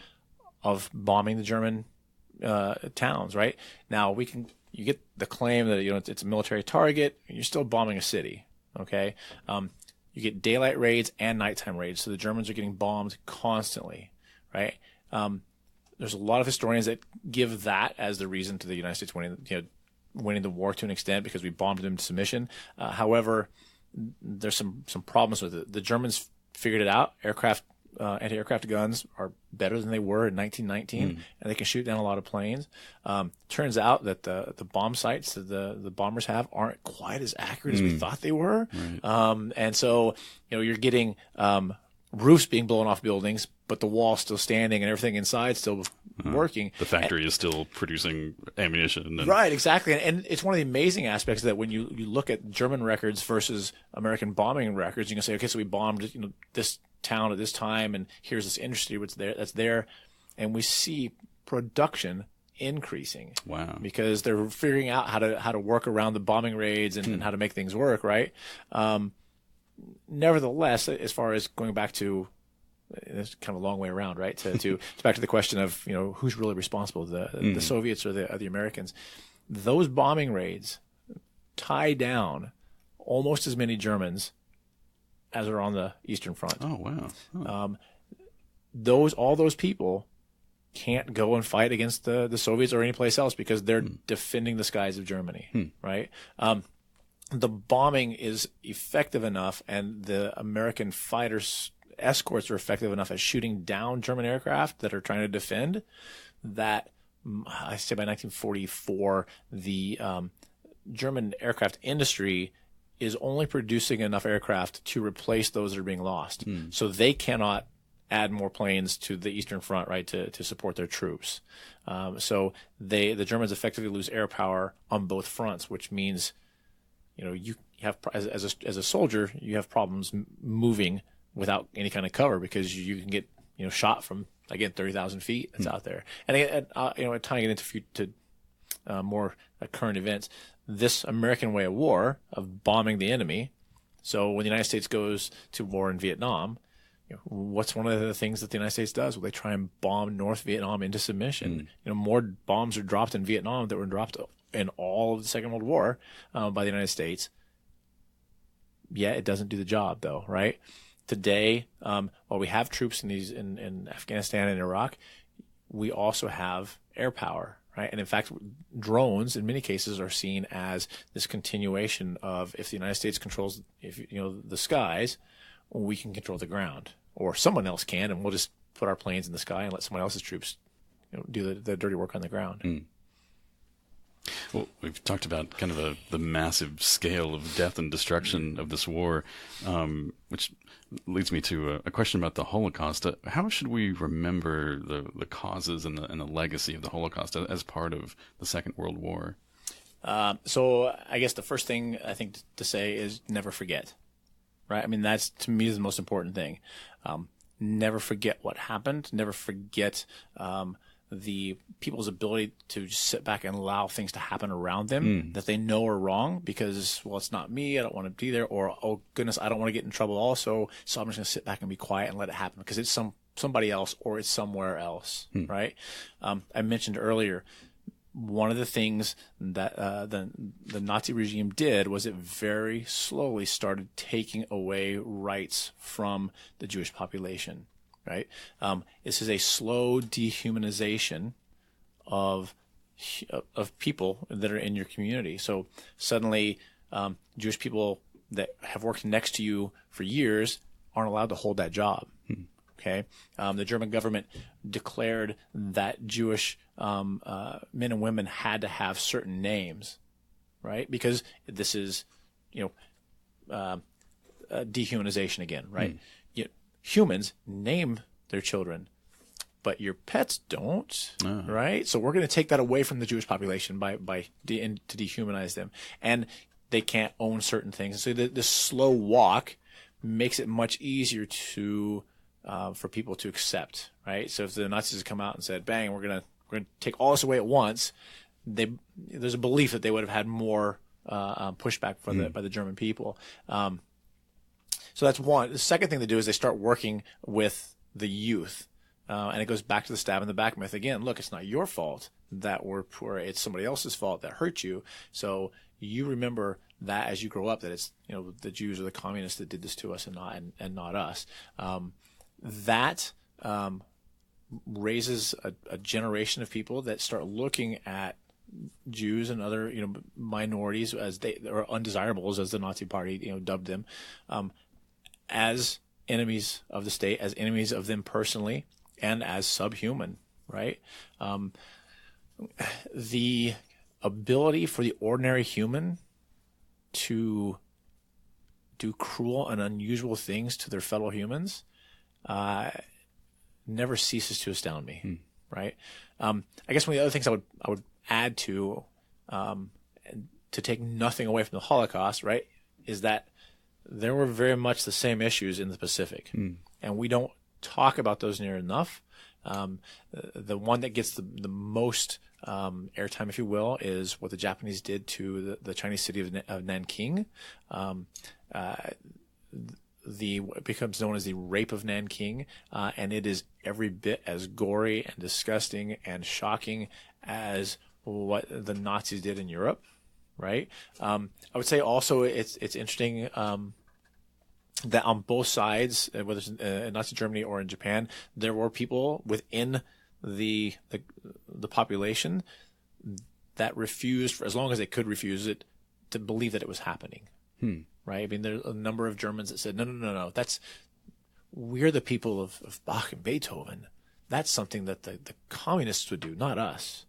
of bombing the German towns, right? Now you get the claim that it's a military target, and you're still bombing a city, okay? You get daylight raids and nighttime raids, so the Germans are getting bombed constantly, right? There's a lot of historians that give that as the reason to the United States winning the war to an extent, because we bombed them to submission. However, there's some problems with it. The Germans figured it out. Anti-aircraft guns are better than they were in 1919, and they can shoot down a lot of planes. Turns out that the bomb sights that the bombers have aren't quite as accurate as we thought they were. Right. And so, you're getting roofs being blown off buildings, but the wall's still standing and everything inside still working. The factory is still producing ammunition. Right, exactly. And it's one of the amazing aspects that when you look at German records versus American bombing records, you can say, okay, so we bombed this town at this time, and here's this industry that's there, and we see production increasing. Wow. Because they're figuring out how to work around the bombing raids and how to make things work, right? Nevertheless, as far as going back to, it's kind of a long way around, right? To back to the question of who's really responsible, the Soviets or the Americans. Those bombing raids tie down almost as many Germans as are on the Eastern Front. Oh wow! All those people can't go and fight against the Soviets or any place else because they're defending the skies of Germany, right? The bombing is effective enough, and the American fighters escorts are effective enough at shooting down German aircraft that are trying to defend, that I say by 1944, the German aircraft industry is only producing enough aircraft to replace those that are being lost. So they cannot add more planes to the Eastern Front, right, to support their troops. So the Germans effectively lose air power on both fronts, which means, you have, as a soldier, you have problems moving without any kind of cover, because you can get shot from, again, 30,000 feet that's out there. And again, tying it into more current events, this American way of war of bombing the enemy. So when the United States goes to war in Vietnam, what's one of the things that the United States does? Well, they try and bomb North Vietnam into submission. More bombs are dropped in Vietnam that were dropped in all of the Second World War by the United States. Yeah, it doesn't do the job though, right? Today, while we have troops in Afghanistan and Iraq, we also have air power, right? And in fact, drones in many cases are seen as this continuation of, if the United States controls, the skies, we can control the ground, or someone else can, and we'll just put our planes in the sky and let someone else's troops do the dirty work on the ground. Well, we've talked about kind of the massive scale of death and destruction of this war, which leads me to a question about the Holocaust. How should we remember the causes and the legacy of the Holocaust as part of the Second World War? So I guess the first thing I think to say is never forget, right? I mean, that's, to me, is the most important thing. Never forget what happened. Never forget the people's ability to just sit back and allow things to happen around them that they know are wrong because, well, it's not me, I don't want to be there, or, oh, goodness, I don't want to get in trouble also, so I'm just going to sit back and be quiet and let it happen because it's somebody else or it's somewhere else, right? I mentioned earlier, one of the things that the Nazi regime did was it very slowly started taking away rights from the Jewish population. Right. This is a slow dehumanization of people that are in your community. So suddenly, Jewish people that have worked next to you for years aren't allowed to hold that job. Okay. The German government declared that Jewish men and women had to have certain names, right? Because this is, dehumanization again, right? Humans name their children, but your pets don't, right? So we're going to take that away from the Jewish population to dehumanize them, and they can't own certain things. So this slow walk makes it much easier for people to accept, right? So if the Nazis had come out and said, "Bang, we're going to take all this away at once," there's a belief that they would have had more pushback by the German people. So that's one. The second thing they do is they start working with the youth. And it goes back to the stab in the back myth again. Look, it's not your fault that we're poor. It's somebody else's fault that hurt you. So you remember that as you grow up, that it's, the Jews or the communists that did this to us and not us. That raises a generation of people that start looking at Jews and other, minorities as or undesirables, as the Nazi Party, dubbed them, as enemies of the state, as enemies of them personally, and as subhuman, right? The ability for the ordinary human to do cruel and unusual things to their fellow humans never ceases to astound me, right? I guess one of the other things I would add to take nothing away from the Holocaust, right, is that there were very much the same issues in the Pacific, and we don't talk about those near enough. The one that gets the most airtime, if you will, is what the Japanese did to the Chinese city of Nanking. It becomes known as the Rape of Nanking, and it is every bit as gory and disgusting and shocking as what the Nazis did in Europe. Right. I would say also it's interesting that on both sides, whether it's in Nazi Germany or in Japan, there were people within the population that refused, for as long as they could refuse it, to believe that it was happening. Right. I mean, there's a number of Germans that said, no. We're the people of Bach and Beethoven. That's something that the communists would do, not us.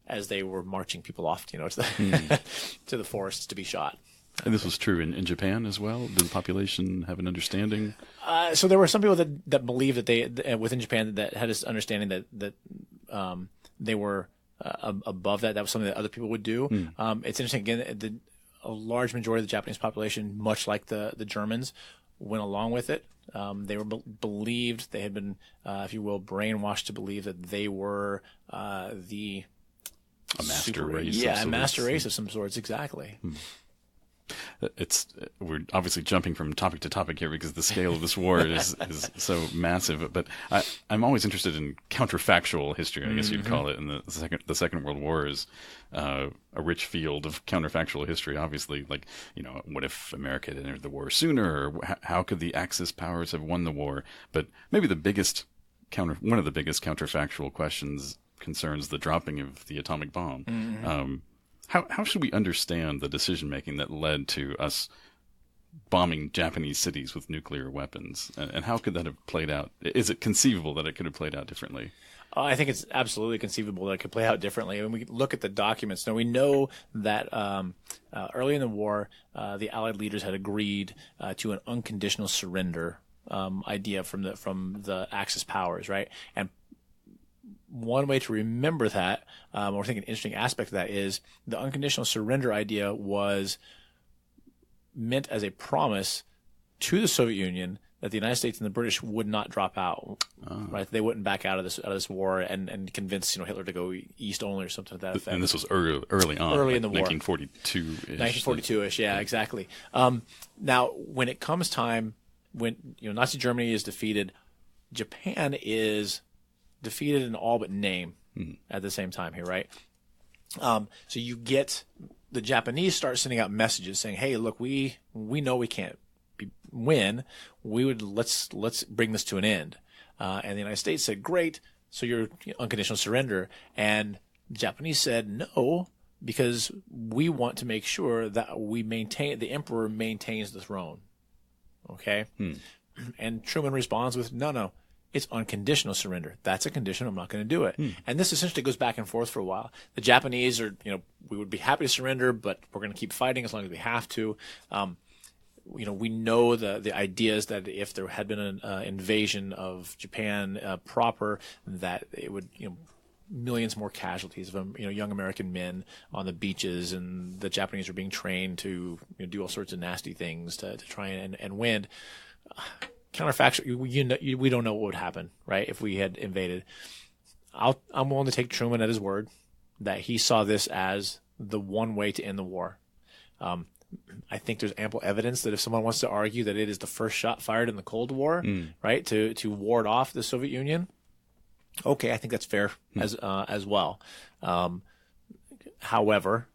As they were marching people off, to the forests to be shot. And this was true in Japan as well? Did the population have an understanding? So there were some people that believed that they within Japan that had this understanding that they were above that. That was something that other people would do. It's interesting, again, a large majority of the Japanese population, much like the Germans, went along with it. They were believed, they had been, if you will, brainwashed to believe that they were a master race. Yeah, a master race of some sorts, exactly. We're obviously jumping from topic to topic here because the scale of this war is so massive. But I'm always interested in counterfactual history, I guess you'd call it. And the Second World War is a rich field of counterfactual history. Obviously, like, what if America had entered the war sooner? Or how could the Axis powers have won the war? But maybe one of the biggest counterfactual questions concerns the dropping of the atomic bomb. How should we understand the decision-making that led to us bombing Japanese cities with nuclear weapons? And how could that have played out? Is it conceivable that it could have played out differently? I think it's absolutely conceivable that it could play out differently. When we look at the documents, now we know that early in the war, the Allied leaders had agreed to an unconditional surrender idea from the Axis powers, right? And one way to remember that, or I think an interesting aspect of that, is the unconditional surrender idea was meant as a promise to the Soviet Union that the United States and the British would not drop out, right? They wouldn't back out of this war and convince Hitler to go east only or something to that effect. And this was early on, early in the war, 1942-ish. 1942-ish, yeah, exactly. Now, when it comes time when Nazi Germany is defeated, Japan is defeated in all but name at the same time here, right? So you get the Japanese start sending out messages saying, "Hey, look, we know we can't win. Let's bring this to an end." And the United States said, "Great, so you're unconditional surrender." And the Japanese said, "No, because we want to make sure that the emperor maintains the throne." Okay? And Truman responds with, "No. It's unconditional surrender. That's a condition. I'm not going to do it." And this essentially goes back and forth for a while. The Japanese are, we would be happy to surrender, but we're going to keep fighting as long as we have to. We know the ideas that if there had been an invasion of Japan proper, that it would, millions more casualties of young American men on the beaches, and the Japanese are being trained to do all sorts of nasty things to try and win. Counterfactual, we don't know what would happen, right, if we had invaded. I'm willing to take Truman at his word that he saw this as the one way to end the war. I think there's ample evidence that if someone wants to argue that it is the first shot fired in the Cold War, right, to ward off the Soviet Union, okay, I think that's fair as well. However,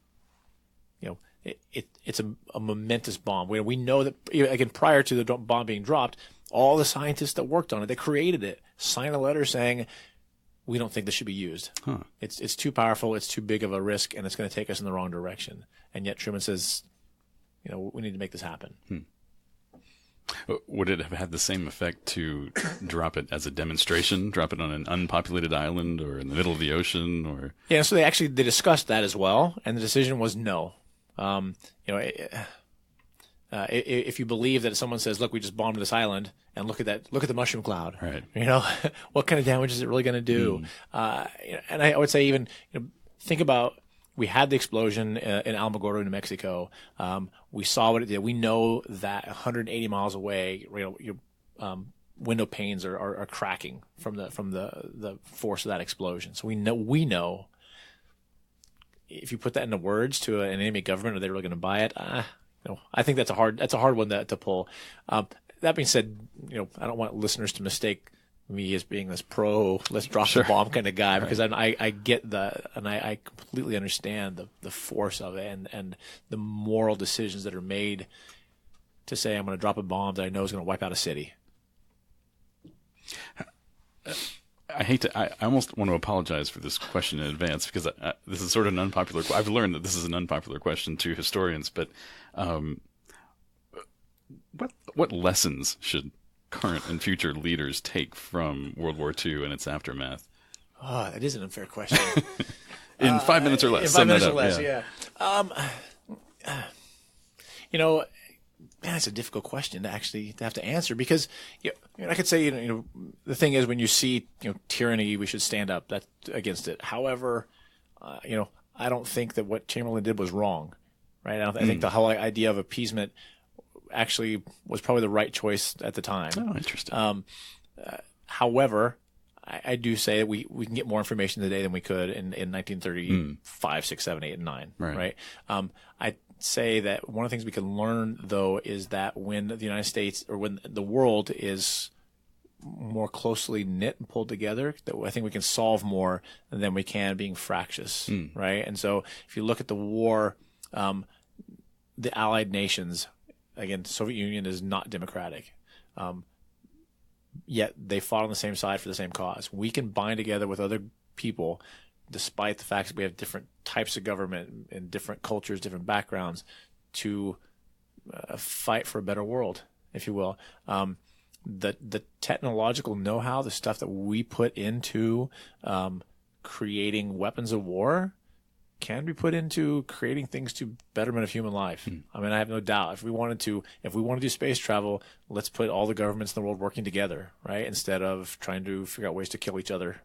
it's a momentous bomb. We know that, again, prior to the bomb being dropped, all the scientists that worked on it, that created it, signed a letter saying, "We don't think this should be used. It's too powerful, it's too big of a risk, and it's going to take us in the wrong direction." And yet Truman says, we need to make this happen. Would it have had the same effect to drop it as a demonstration, drop it on an unpopulated island or in the middle of the ocean? Or Yeah, so they discussed that as well, and the decision was no. If you believe that someone says, "Look, we just bombed this island, and look at the mushroom cloud," right? What kind of damage is it really going to do? And I would say even think about, we had the explosion in Alamogordo, New Mexico. We saw what it did. We know that 180 miles away, your window panes are cracking from the force of that explosion. So we know. If you put that into words to an enemy government, are they really going to buy it? I think that's a hard one to pull. That being said, I don't want listeners to mistake me as being this let's drop the bomb kind of guy, because I get and I completely understand the force of it and the moral decisions that are made to say, I'm going to drop a bomb that I know is going to wipe out a city. I almost want to apologize for this question in advance, because this is sort of an unpopular. I've learned that this is an unpopular question to historians, but what lessons should current and future leaders take from World War II and its aftermath? Oh, that is an unfair question. In 5 minutes or less. In 5 minutes or less, yeah. It's a difficult question to have to answer, because I could say the thing is, when you see tyranny, we should stand up against it. However, I don't think that what Chamberlain did was wrong, right? I think the whole idea of appeasement actually was probably the right choice at the time. Oh, interesting. However, I do say that we can get more information today than we could in 1935, 6, 7, 8, and 9. Right? I say that one of the things we can learn, though, is that when the United States, or when the world is more closely knit and pulled together, that I think we can solve more than we can being fractious. Right? And so if you look at the war, the Allied nations, again, the Soviet Union is not democratic. Yet they fought on the same side for the same cause. We can bind together with other people, despite the fact that we have different types of government and different cultures, different backgrounds, to fight for a better world, if you will. the technological know-how, the stuff that we put into creating weapons of war, can be put into creating things to betterment of human life. I mean, I have no doubt. If we want to do space travel, let's put all the governments in the world working together, right? Instead of trying to figure out ways to kill each other.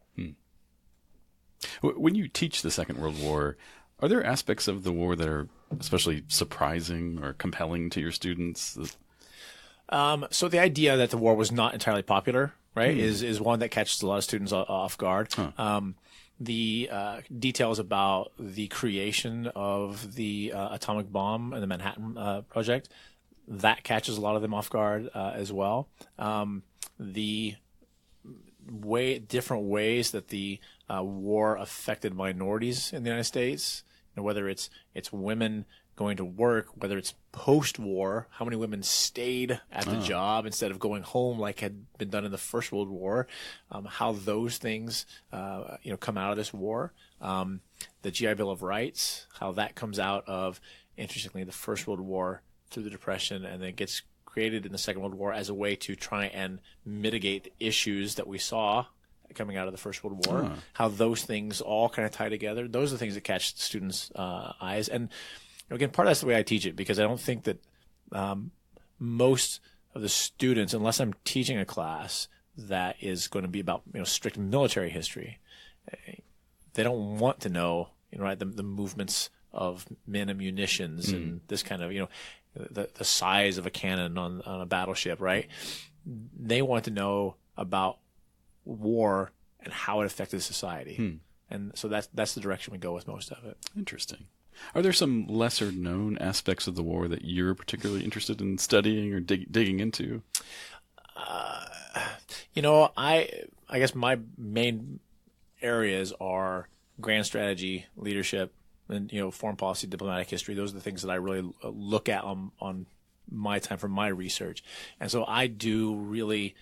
When you teach the Second World War, are there aspects of the war that are especially surprising or compelling to your students? So the idea that the war was not entirely popular, right, is one that catches a lot of students off guard. The details about the creation of the atomic bomb and the Manhattan Project, that catches a lot of them off guard as well. The different ways that the war affected minorities in the United States, whether it's women going to work, whether it's post-war, how many women stayed at the job instead of going home like had been done in the First World War, how those things come out of this war, the GI Bill of Rights, how that comes out of, interestingly, the First World War through the Depression and then gets created in the Second World War as a way to try and mitigate the issues that we saw coming out of the First World War, how those things all kind of tie together. Those are the things that catch students' eyes. And again, part of that's the way I teach it, because I don't think that most of the students, unless I'm teaching a class that is going to be about strict military history, they don't want to know right, the movements of men and munitions and this kind of the size of a cannon on a battleship, right? They want to know about war and how it affected society. And so that's the direction we go with most of it. Interesting. Are there some lesser known aspects of the war that you're particularly interested in studying or digging into? I guess my main areas are grand strategy, leadership, and foreign policy, diplomatic history. Those are the things that I really look at on my time for my research. And so I do really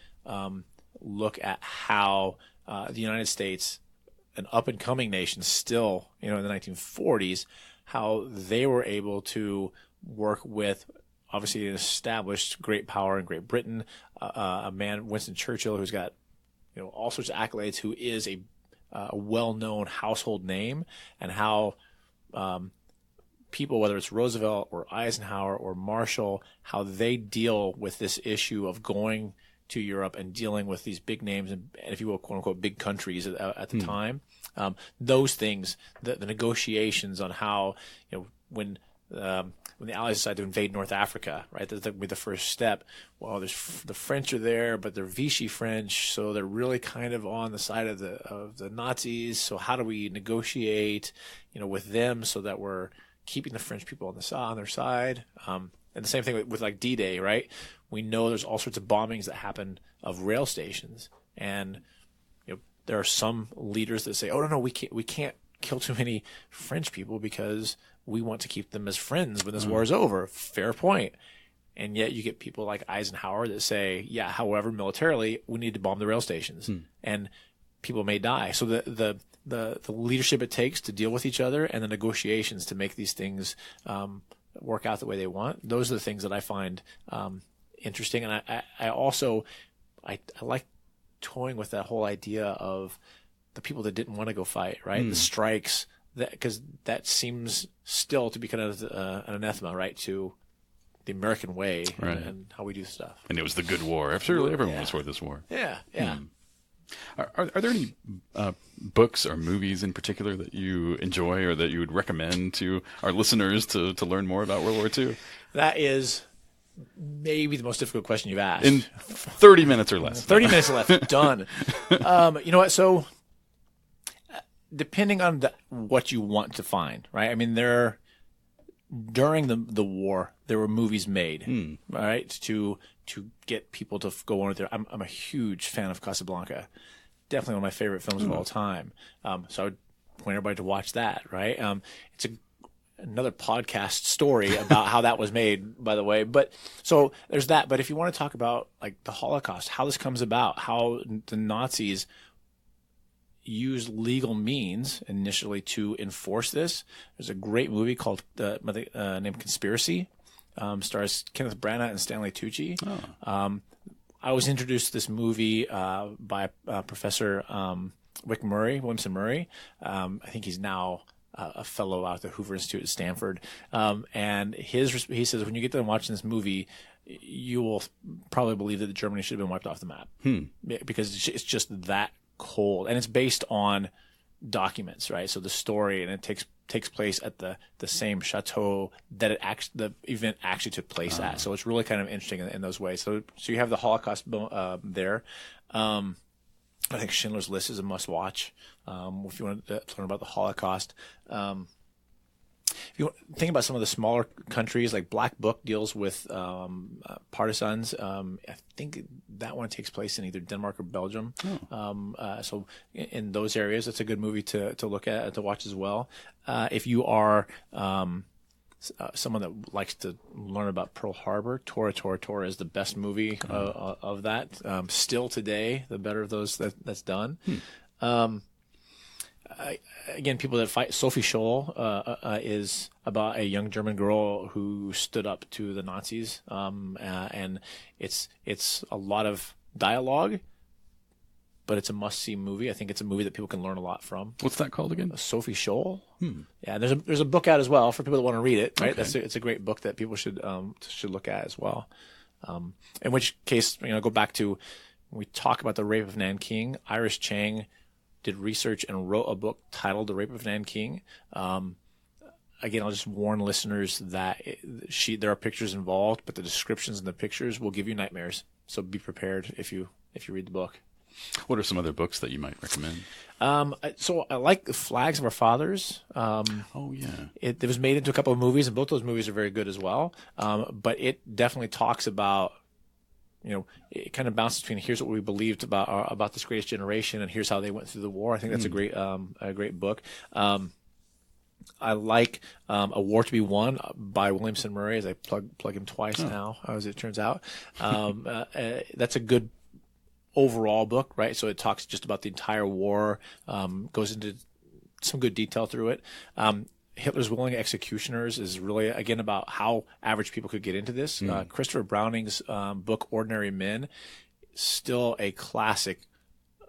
look at how the United States, an up-and-coming nation still, in the 1940s, how they were able to work with, obviously, an established great power in Great Britain, a man, Winston Churchill, who's got, all sorts of accolades, who is a well-known household name, and how people, whether it's Roosevelt or Eisenhower or Marshall, how they deal with this issue of going to Europe and dealing with these big names and, if you will, quote unquote, big countries at the time. Those things, the negotiations on how, when the Allies decided to invade North Africa, right, that would be the first step. Well, the French are there, but they're Vichy French, so they're really kind of on the side of the Nazis. So how do we negotiate, with them so that we're keeping the French people on their side? And the same thing with like D-Day, right? We know there's all sorts of bombings that happen of rail stations, and there are some leaders that say, "Oh no, we can't kill too many French people because we want to keep them as friends when this war is over." Fair point. And yet you get people like Eisenhower that say, "Yeah, however, militarily, we need to bomb the rail stations, and people may die." So the leadership it takes to deal with each other and the negotiations to make these things work out the way they want, those are the things that I find interesting. And I also like toying with that whole idea of the people that didn't want to go fight, right? The strikes, because that seems still to be kind of an anathema, right, to the American way, right, and how we do stuff. And it was the good war. Absolutely, everyone was for this war. Yeah. Are there any books or movies in particular that you enjoy or that you would recommend to our listeners to learn more about World War II? That is maybe the most difficult question you've asked. In 30 minutes or less. 30 minutes left. Done. You know what? So depending on what you want to find, right? I mean, during the war, there were movies made, right, to get people to go on with their. I'm a huge fan of Casablanca, definitely one of my favorite films of all time. So I would point everybody to watch that, right? It's another podcast story about how that was made, by the way. But so there's that. But if you want to talk about like the Holocaust, how this comes about, how the Nazis used legal means initially to enforce this. There's a great movie called named Conspiracy. Stars Kenneth Branagh and Stanley Tucci. I was introduced to this movie by Professor Williamson Murray. I think he's now a fellow out at the Hoover Institute at Stanford. And he says, when you get done watching this movie, you will probably believe that Germany should have been wiped off the map because it's just that cold, and it's based on documents, right? So the story, and it takes place at the same chateau that the event actually took place at. So it's really kind of interesting in those ways. So you have the Holocaust there. I think Schindler's List is a must-watch if you want to learn about the Holocaust. If you think about some of the smaller countries, like Black Book deals with partisans. I think that one takes place in either Denmark or Belgium. So in those areas, it's a good movie to look at, to watch as well. If you are someone that likes to learn about Pearl Harbor, Tora is the best movie of that. Still today, the better of those that's done. Again, people that fight. Sophie Scholl is about a young German girl who stood up to the Nazis, and it's a lot of dialogue, but it's a must-see movie. I think it's a movie that people can learn a lot from. What's that called again? Sophie Scholl. Yeah, there's a book out as well for people that want to read it. Right, okay. It's a great book that people should look at as well. In which case, go back to when we talk about the rape of Nanking. Iris Chang did research and wrote a book titled The Rape of Nanking. Again, I'll just warn listeners that there are pictures involved, but the descriptions in the pictures will give you nightmares. So be prepared if you read the book. What are some other books that you might recommend? So I like The Flags of Our Fathers. It was made into a couple of movies, and both those movies are very good as well. But it definitely talks about, it kind of bounces between here's what we believed about this greatest generation, and here's how they went through the war. I think that's a great book. I like A War to Be Won by Williamson Murray, as I plug him twice now, as it turns out. That's a good overall book, right? So it talks just about the entire war, goes into some good detail through it. Hitler's Willing Executioners is really, again, about how average people could get into this. Christopher Browning's book, Ordinary Men, still a classic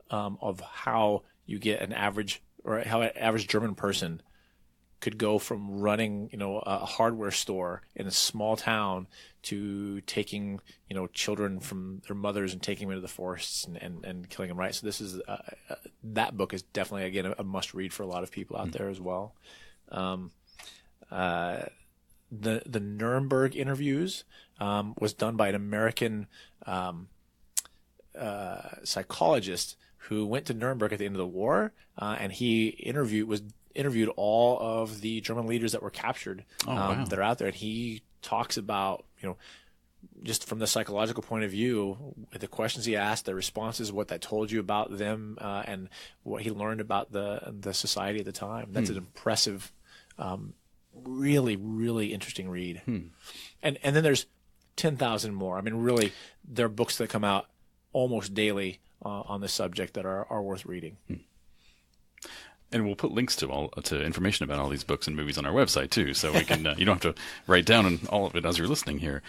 of how you get an average, or how an average German person could go from running, a hardware store in a small town to taking, children from their mothers and taking them into the forests and killing them, right? So this is, that book is definitely, again, a must read for a lot of people out there as well. The Nuremberg interviews was done by an American psychologist who went to Nuremberg at the end of the war, and he interviewed all of the German leaders that were captured that are out there, and he talks about just from the psychological point of view, the questions he asked, the responses, what that told you about them, and what he learned about the society at the time. That's an impressive, really, really interesting read. And then there's 10,000 more. I mean, really, there are books that come out almost daily on this subject that are worth reading. And we'll put links to information about all these books and movies on our website too, so we can you don't have to write down all of it as you're listening here.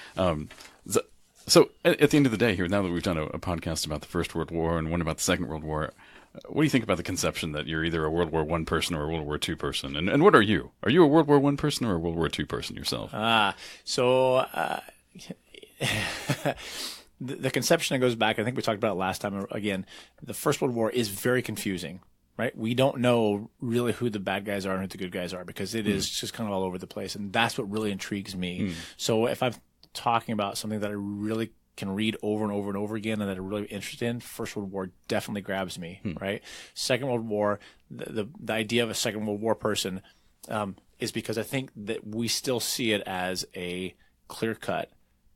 So at the end of the day, here, now that we've done a podcast about the First World War and one about the Second World War, what do you think about the conception that you're either a World War I person or a World War II person? And what are you? Are you a World War I person or a World War II person yourself? The conception that goes back, I think we talked about it last time. Again, the First World War is very confusing. Right? We don't know really who the bad guys are and who the good guys are, because it is just kind of all over the place. And that's what really intrigues me. So if I'm talking about something that I really can read over and over and over again and that I'm really interested in, First World War definitely grabs me, right? Second World War, the idea of a Second World War person is because I think that we still see it as a clear cut.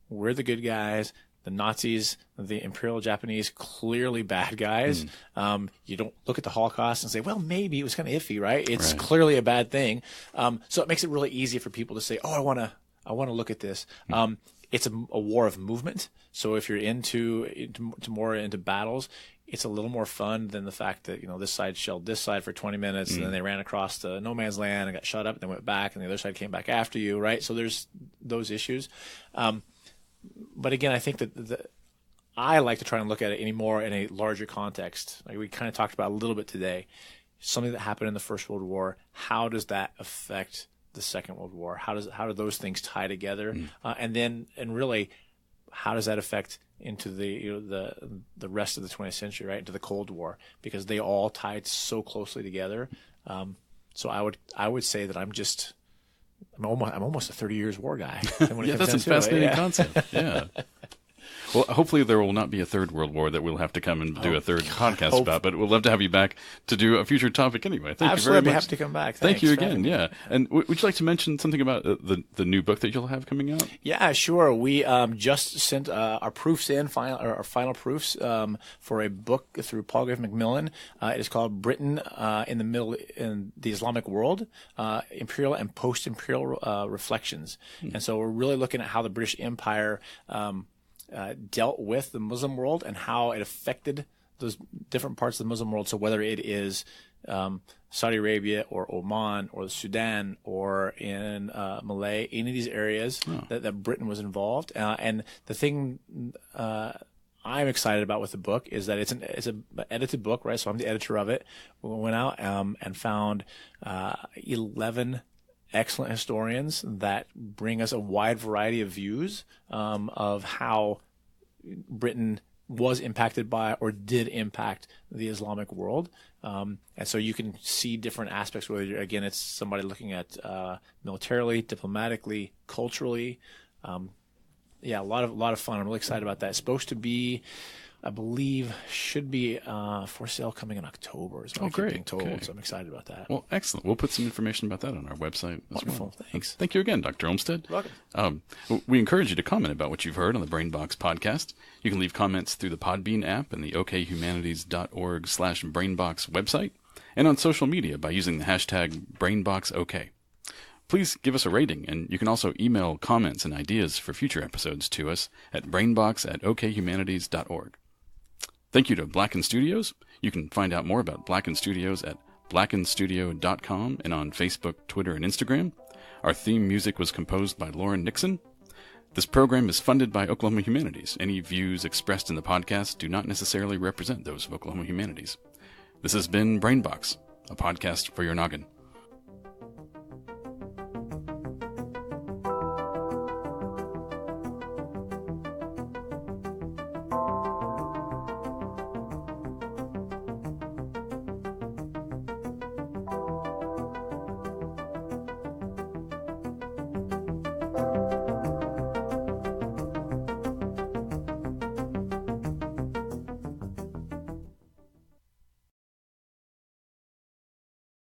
We're the good guys. The Nazis, the Imperial Japanese, clearly bad guys. You don't look at the Holocaust and say, well, maybe it was kind of iffy, right? It's clearly a bad thing. So it makes it really easy for people to say, oh, I want to look at this. It's a war of movement. So if you're into more into battles, it's a little more fun than the fact that, this side shelled this side for 20 minutes and then they ran across the no man's land and got shot up and then went back and the other side came back after you, right? So there's those issues. But again, I think that I like to try and look at it anymore in a larger context. Like we kind of talked about a little bit today, something that happened in the First World War. How does that affect the Second World War? How do those things tie together? And really, how does that affect into the rest of the 20th century, right? Into the Cold War, because they all tied so closely together. So I would say that I'm almost a 30 years war guy. Yeah, that's a fascinating concept. Yeah. Well, hopefully there will not be a third world war that we'll have to come and do a third podcast about, but we'll love to have you back to do a future topic anyway. Thank you very much. Absolutely, happy to come back. Thank you again. Yeah. And would you like to mention something about the new book that you'll have coming out? Yeah, sure. We just sent our proofs in, our final proofs for a book through Palgrave Macmillan. It is called Britain in the Islamic World, Imperial and Post-Imperial Reflections. And so we're really looking at how the British Empire dealt with the Muslim world and how it affected those different parts of the Muslim world. So whether it is Saudi Arabia or Oman or the Sudan or in Malay, any of these areas that Britain was involved. And the thing I'm excited about with the book is that it's an edited book, right? So I'm the editor of it. We went out and found 11 excellent historians that bring us a wide variety of views of how Britain was impacted by or did impact the Islamic world. And so you can see different aspects, whether, again, it's somebody looking at militarily, diplomatically, culturally. A lot of fun. I'm really excited about that. It's supposed to be, I believe, should be for sale coming in October, is what I keep being told. Okay. So I'm excited about that. Well, excellent. We'll put some information about that on our website as Wonderful. Well. Thanks. Thank you again, Dr. Olmstead. You're welcome. We encourage you to comment about what you've heard on the BrainBox podcast. You can leave comments through the Podbean app and the okhumanities.org/BrainBox website, and on social media by using the hashtag BrainBoxOK. Please give us a rating, and you can also email comments and ideas for future episodes to us at brainbox@okhumanities.org. Thank you to Blacken Studios. You can find out more about Blacken Studios at blackenstudio.com and on Facebook, Twitter, and Instagram. Our theme music was composed by Lauren Nixon. This program is funded by Oklahoma Humanities. Any views expressed in the podcast do not necessarily represent those of Oklahoma Humanities. This has been BrainBox, a podcast for your noggin.